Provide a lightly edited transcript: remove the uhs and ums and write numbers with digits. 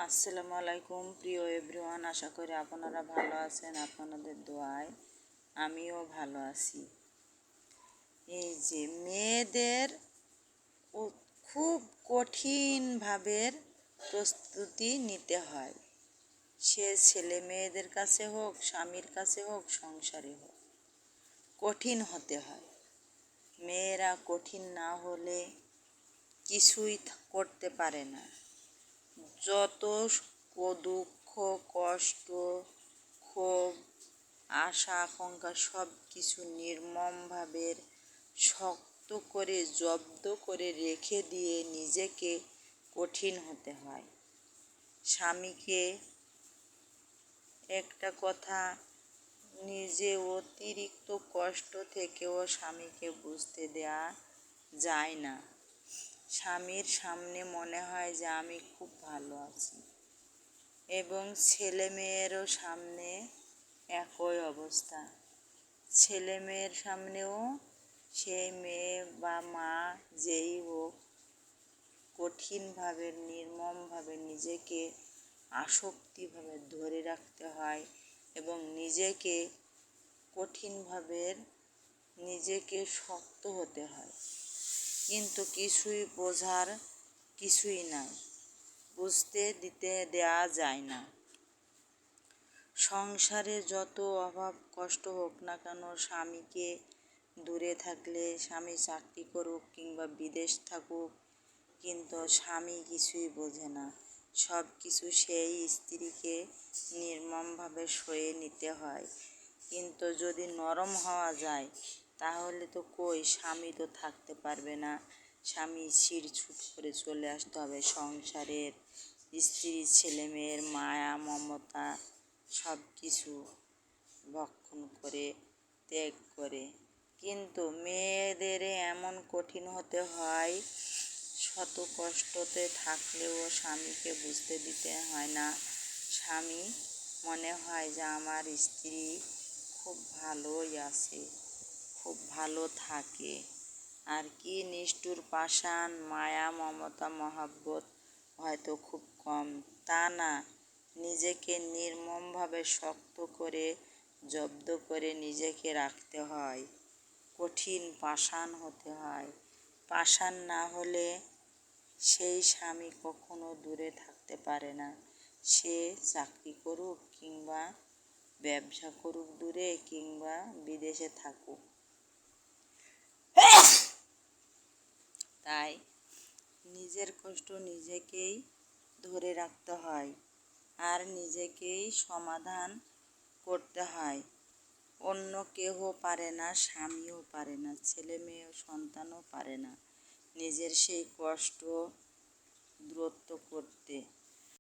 আসসালামু আলাইকুম প্রিয় এভরিওয়ান, আশা করি আপনারা ভালো আছেন। আপনাদের দোয়ায় আমিও ভালো আছি। এই যে মেয়েদের খুব কঠিনভাবে প্রস্তুতি নিতে হয়, সে ছেলে মেয়েদের কাছে হোক, স্বামীর কাছে হোক, সংসারে হোক, কঠিন হতে হয়। মেয়েরা কঠিন না হলে কিছুই করতে পারে না। যত দুঃখ, কষ্ট, ক্ষোভ, আশা আকাঙ্ক্ষা সব কিছু নির্মমভাবে শক্ত করে জব্দ করে রেখে দিয়ে নিজেকে কঠিন হতে হয়। স্বামীকে একটা কথা, নিজে অতিরিক্ত কষ্ট থেকেও স্বামীকে বুঝতে দেয়া যায় না। স্বামীর সামনে মনে হয় যে আমি খুব ভালো আছি, এবং ছেলে মেয়েরও সামনে একই অবস্থা। ছেলে মেয়ের সামনেও সেই মেয়ে বা মা যেই হোক কঠিনভাবে নির্মমভাবে নিজেকে আসক্তিভাবে ধরে রাখতে হয় এবং নিজেকে কঠিনভাবে নিজেকে শক্ত হতে হয়। কিন্তু কিছুই বোঝার কিছুই নাই, বুঝতে দেয়া যায় না। সংসারে যত অভাব কষ্ট হোক না কেন, স্বামীকে দূরে থাকলে, স্বামী চাকরি করুক কিংবা বিদেশ থাকুক, কিন্তু স্বামী কিছুই বোঝে না। সব কিছু সেই স্ত্রীকে নির্মমভাবে সয়ে নিতে হয়। কিন্তু যদি নরম হওয়া যায় তাহলে তো স্বামী তো থাকতে পারবে না। স্বামী ছিঁড়ছুট করে চলে আসতে হবে সংসারের, স্ত্রী ছেলে মেয়ের মায়া মমতা সব কিছু ভক্ষণ করে ত্যাগ করে। কিন্তু মেয়েদের এমন কঠিন হতে হয়, শত কষ্টতে থাকলেও স্বামীকে বুঝতে দিতে হয় না। স্বামী মনে হয় যে আমার স্ত্রী খুব ভালোই আছে, খুব ভালো থাকে। আর কি নিষ্ঠুর পাষাণ মায়া মমতা মহাব্বত হয়তো খুব কম, তা না, নিজেকে নির্মমভাবে শক্ত করে জব্দ করে নিজেকে রাখতে হয়, কঠিন পাষাণ হতে হয়। পাষাণ না হলে সেই স্বামী কখনো দূরে থাকতে পারে না। সে চাকরি করুক কিংবা ব্যবসা করুক দূরে, কিংবা বিদেশে থাকুক। তাই নিজের কষ্ট নিজেকেই ধরে রাখতে হয় আর নিজেকেই সমাধান করতে হয়। অন্য কেউ পারে না, স্বামীও পারে না, ছেলে মেয়ে সন্তানও পারে না নিজের সেই কষ্ট দূরত্ব করতে।